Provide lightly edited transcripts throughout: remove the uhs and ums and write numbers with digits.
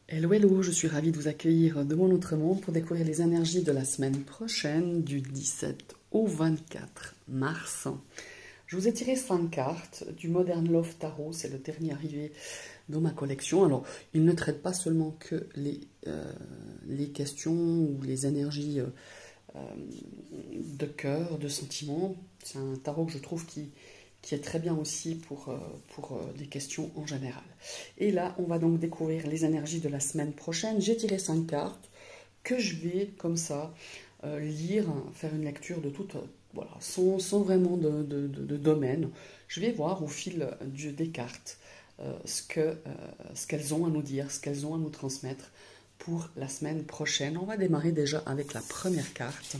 Hello, hello, je suis ravie de vous accueillir de mon autre monde pour découvrir les énergies de la semaine prochaine, du 17 au 24 mars. Je vous ai tiré 5 cartes du Modern Love Tarot, c'est le dernier arrivé dans ma collection. Alors, il ne traite pas seulement que les questions ou les énergies de cœur, de sentiments. C'est un tarot que je trouve qui est très bien aussi pour des questions en général. Et là, on va donc découvrir les énergies de la semaine prochaine. J'ai tiré 5 cartes que je vais, comme ça, lire, faire une lecture de toutes, voilà, sans vraiment de domaine. Je vais voir au fil des cartes ce qu'elles ont à nous dire, ce qu'elles ont à nous transmettre pour la semaine prochaine. On va démarrer déjà avec la première carte.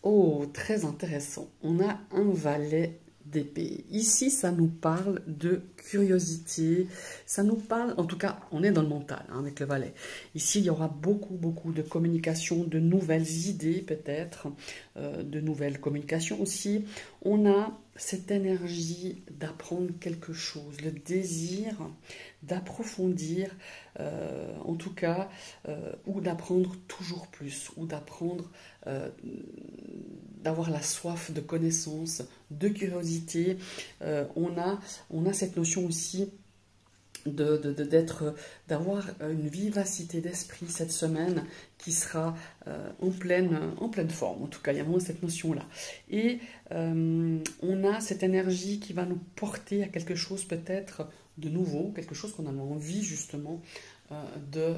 Oh, très intéressant. On a un valet d'épée. Ici, ça nous parle de curiosité. Ça nous parle, en tout cas, on est dans le mental hein, avec le valet. Ici, il y aura beaucoup de communication, de nouvelles idées peut-être, de nouvelles communications aussi. On a cette énergie d'apprendre quelque chose, le désir d'approfondir, en tout cas, ou d'apprendre toujours plus, ou d'apprendre, d'avoir la soif de connaissance, de curiosité. On a cette notion aussi d'avoir une vivacité d'esprit cette semaine qui sera en pleine forme. En tout cas, il y a vraiment cette notion-là. Et on a cette énergie qui va nous porter à quelque chose peut-être de nouveau, quelque chose qu'on a envie justement de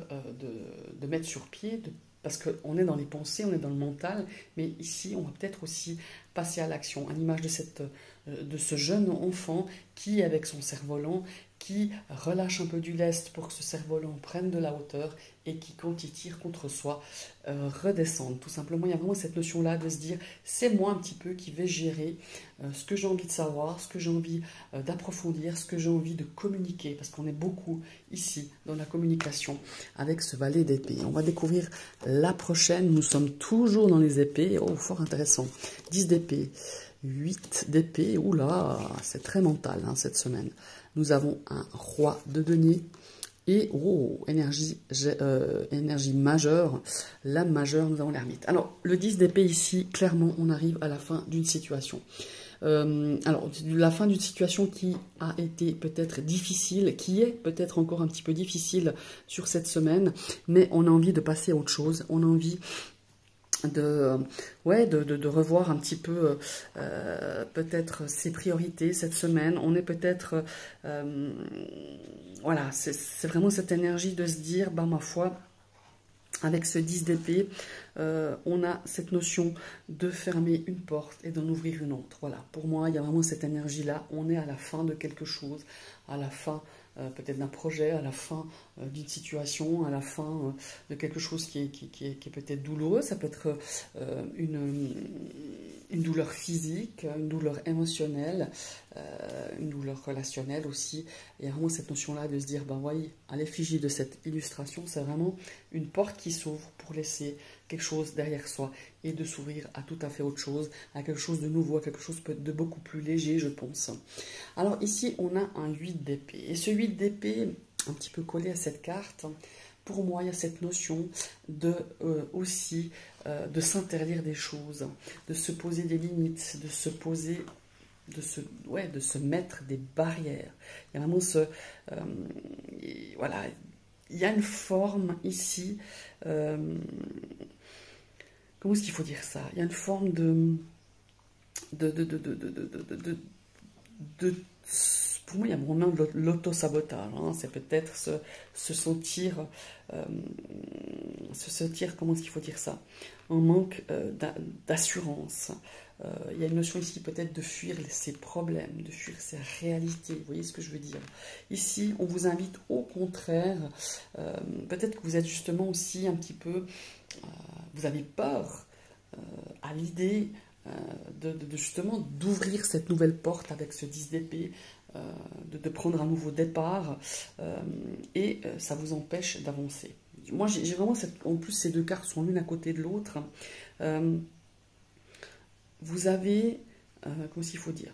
mettre sur pied, parce qu'on est dans les pensées, on est dans le mental, mais ici, on va peut-être aussi passer à l'action, à l'image de ce jeune enfant qui, avec son cerf-volant, qui relâche un peu du lest pour que ce cerf-volant prenne de la hauteur et qui, quand il tire contre soi, redescende. Tout simplement, il y a vraiment cette notion-là de se dire, c'est moi un petit peu qui vais gérer ce que j'ai envie de savoir, ce que j'ai envie d'approfondir, ce que j'ai envie de communiquer, parce qu'on est beaucoup ici dans la communication avec ce valet d'épée. On va découvrir la prochaine, nous sommes toujours dans les épées, oh, fort intéressant, 10 d'épée, 8 d'épée, oula, c'est très mental hein, cette semaine. Nous avons un roi de denier et oh, énergie majeure, l'âme majeure, nous avons l'ermite. Alors, le 10 d'épée ici, clairement, on arrive à la fin d'une situation. Alors, la fin d'une situation qui a été peut-être difficile, qui est peut-être encore un petit peu difficile sur cette semaine, mais on a envie de passer à autre chose, on a envie de revoir un petit peu peut-être ses priorités cette semaine. On est peut-être voilà, c'est vraiment cette énergie de se dire bah ma foi, avec ce 10 d'épée, on a cette notion de fermer une porte et d'en ouvrir une autre. Voilà, pour moi, il y a vraiment cette énergie-là. On est à la fin de quelque chose, à la fin peut-être d'un projet, à la fin d'une situation, à la fin de quelque chose qui est peut-être douloureux. Ça peut être une douleur physique, une douleur émotionnelle, une douleur relationnelle aussi. Il y a vraiment cette notion-là de se dire, ben voyez, à l'effigie de cette illustration, c'est vraiment une porte qui s'ouvre pour laisser quelque chose derrière soi et de s'ouvrir à tout à fait autre chose, à quelque chose de nouveau, à quelque chose de beaucoup plus léger, je pense. Alors ici, on a un 8 d'épée. Et ce 8 d'épée, un petit peu collé à cette carte, pour moi, il y a cette notion de aussi de s'interdire des choses, de se poser des limites, de se mettre des barrières. Il y a vraiment voilà, il y a une forme ici, comment est-ce qu'il faut dire ça? Il y a une forme pour moi, il y a vraiment de l'auto-sabotage. Hein. C'est peut-être se sentir, comment est-ce qu'il faut dire ça? Un manque d'assurance. Il y a une notion ici peut-être de fuir ses problèmes, de fuir ses réalités. Vous voyez ce que je veux dire? Ici, on vous invite au contraire, peut-être que vous êtes justement aussi un petit peu, vous avez peur à l'idée justement d'ouvrir cette nouvelle porte avec ce 10 d'épée, de prendre un nouveau départ, et ça vous empêche d'avancer. Moi, j'ai vraiment en plus, ces deux cartes sont l'une à côté de l'autre. Vous avez, comment il faut dire,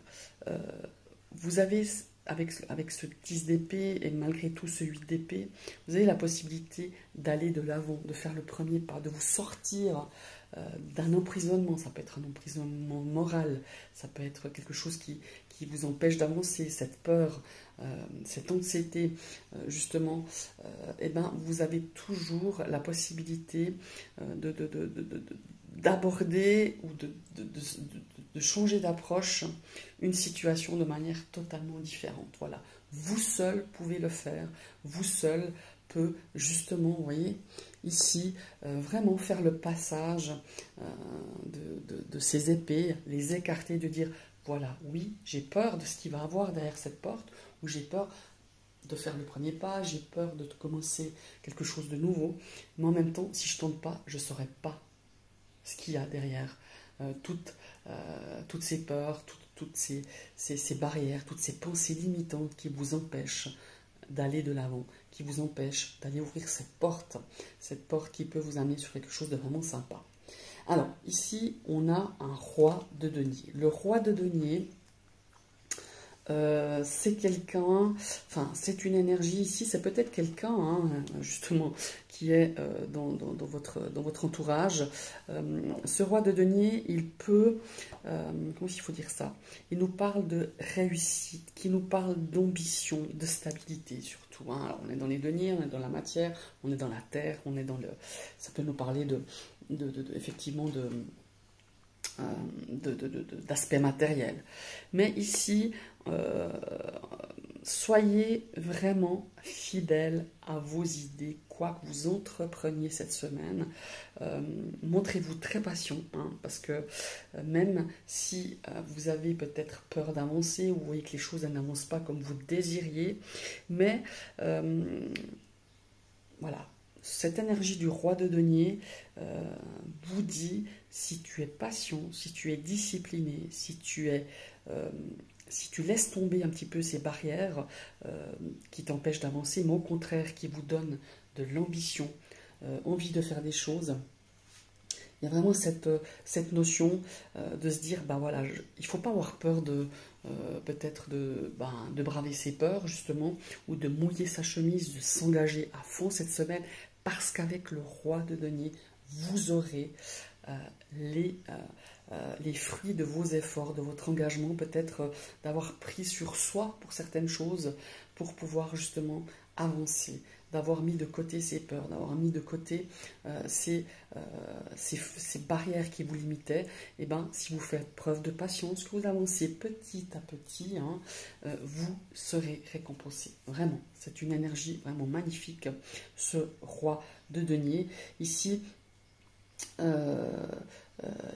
vous avez avec ce 10 d'épée et malgré tout ce 8 d'épée, vous avez la possibilité d'aller de l'avant, de faire le premier pas, de vous sortir d'un emprisonnement. Ça peut être un emprisonnement moral, ça peut être quelque chose qui vous empêche d'avancer, cette peur, cette anxiété, justement, eh ben, vous avez toujours la possibilité d'aborder ou de changer d'approche une situation de manière totalement différente. Voilà, vous seul pouvez le faire, vous seul peut justement, vous voyez, ici, vraiment faire le passage de ces épées, les écarter, de dire, voilà, oui, j'ai peur de ce qu'il va y avoir derrière cette porte, ou j'ai peur de faire le premier pas, j'ai peur de commencer quelque chose de nouveau, mais en même temps, si je ne tente pas, je ne saurais pas ce qu'il y a derrière toutes ces peurs, toutes ces barrières, toutes ces pensées limitantes qui vous empêchent d'aller de l'avant, qui vous empêchent d'aller ouvrir cette porte qui peut vous amener sur quelque chose de vraiment sympa. Alors, ici, on a un roi de denier. Le roi de denier, c'est quelqu'un, enfin, c'est une énergie ici, c'est peut-être quelqu'un, hein, justement, qui est dans votre entourage. Ce roi de denier, il peut, comment il faut dire ça? Il nous parle de réussite, qui nous parle d'ambition, de stabilité surtout. Hein. Alors, on est dans les deniers, on est dans la matière, on est dans la terre, on est dans le... Ça peut nous parler effectivement d'aspect matériel. Mais ici, soyez vraiment fidèles à vos idées, quoi que vous entrepreniez cette semaine. Montrez-vous très patient, hein, parce que même si vous avez peut-être peur d'avancer, ou vous voyez que les choses n'avancent pas comme vous désiriez, mais voilà. Cette énergie du roi de denier vous dit, si tu es patient, si tu es discipliné, si tu laisses tomber un petit peu ces barrières qui t'empêchent d'avancer, mais au contraire qui vous donnent de l'ambition, envie de faire des choses, il y a vraiment cette notion de se dire, bah voilà, il ne faut pas avoir peur peut-être de braver ses peurs, justement, ou de mouiller sa chemise, de s'engager à fond cette semaine, parce qu'avec le roi de denier, vous aurez les fruits de vos efforts, de votre engagement, peut-être d'avoir pris sur soi pour certaines choses, pour pouvoir justement avancer, d'avoir mis de côté ses peurs, d'avoir mis de côté ces barrières qui vous limitaient. Et bien, si vous faites preuve de patience, que vous avancez petit à petit, hein, vous serez récompensé. Vraiment, c'est une énergie vraiment magnifique, ce roi de denier. Ici, il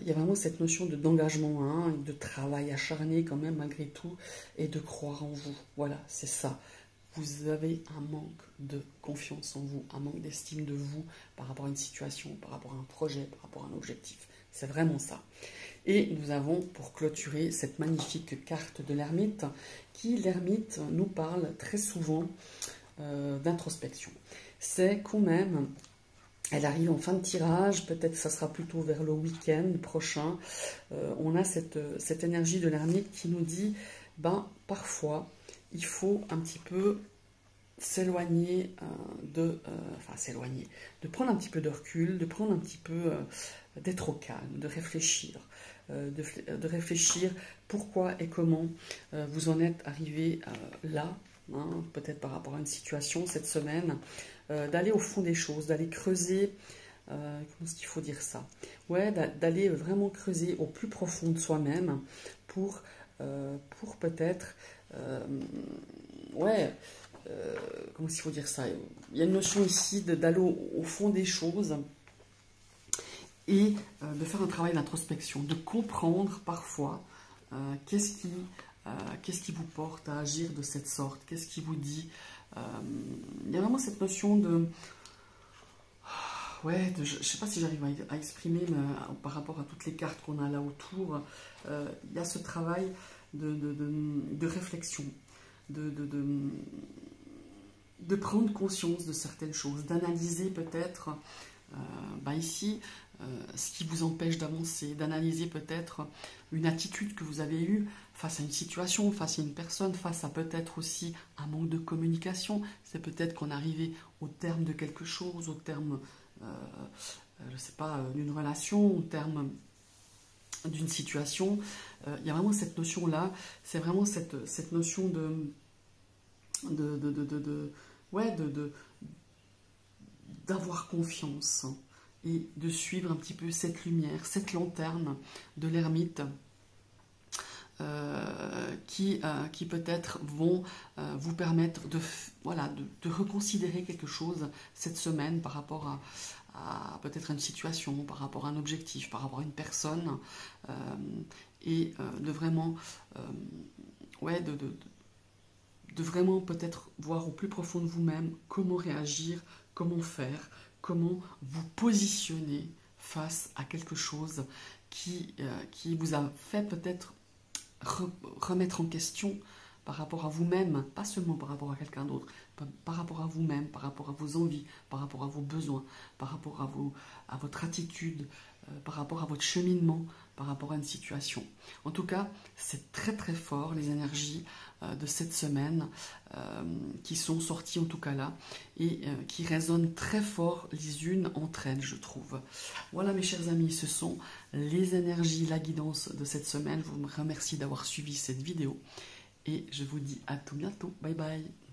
y a vraiment cette notion d'engagement, hein, de travail acharné quand même malgré tout, et de croire en vous. Voilà, c'est ça. Vous avez un manque de confiance en vous, un manque d'estime de vous par rapport à une situation, par rapport à un projet, par rapport à un objectif. C'est vraiment ça. Et nous avons, pour clôturer, cette magnifique carte de l'ermite, l'ermite, nous parle très souvent d'introspection. C'est quand même... Elle arrive en fin de tirage, peut-être que ça sera plutôt vers le week-end prochain. On a cette énergie de l'ermite qui nous dit, parfois, il faut un petit peu s'éloigner de prendre un petit peu de recul, de prendre un petit peu, d'être au calme, de réfléchir pourquoi et comment vous en êtes arrivé là, hein, peut-être par rapport à une situation cette semaine, d'aller au fond des choses, d'aller creuser, comment est-ce qu'il faut dire ça? Ouais, d'aller vraiment creuser au plus profond de soi-même pour peut-être, comment est-ce qu'il faut dire ça? Il y a une notion ici d'aller au fond des choses et de faire un travail d'introspection, de comprendre parfois qu'est-ce qui vous porte à agir de cette sorte, qu'est-ce qui vous dit. Il y a vraiment cette notion de... Ouais, je ne sais pas si j'arrive à exprimer par rapport à toutes les cartes qu'on a là autour. Il y a ce travail de réflexion, de prendre conscience de certaines choses, d'analyser peut-être... ici, ce qui vous empêche d'avancer, d'analyser peut-être une attitude que vous avez eue face à une situation, face à une personne, face à peut-être aussi un manque de communication. C'est peut-être qu'on arrivait au terme de quelque chose, au terme, je ne sais pas, d'une relation, au terme d'une situation. Il y a vraiment cette notion-là, c'est vraiment cette notion d'avoir confiance et de suivre un petit peu cette lumière, cette lanterne de l'ermite qui peut-être vont vous permettre de reconsidérer quelque chose cette semaine par rapport à peut-être une situation, par rapport à un objectif, par rapport à une personne, et de vraiment, de vraiment peut-être voir au plus profond de vous-même comment réagir, comment faire, comment vous positionner face à quelque chose qui vous a fait peut-être remettre en question par rapport à vous-même, pas seulement par rapport à quelqu'un d'autre, par rapport à vous-même, par rapport à vos envies, par rapport à vos besoins, par rapport à votre attitude, par rapport à votre cheminement, par rapport à une situation. En tout cas, c'est très très fort les énergies de cette semaine qui sont sorties en tout cas là et qui résonnent très fort les unes entre elles, je trouve. Voilà mes chers amis, ce sont les énergies, la guidance de cette semaine. Je vous remercie d'avoir suivi cette vidéo et je vous dis à tout bientôt. Bye bye.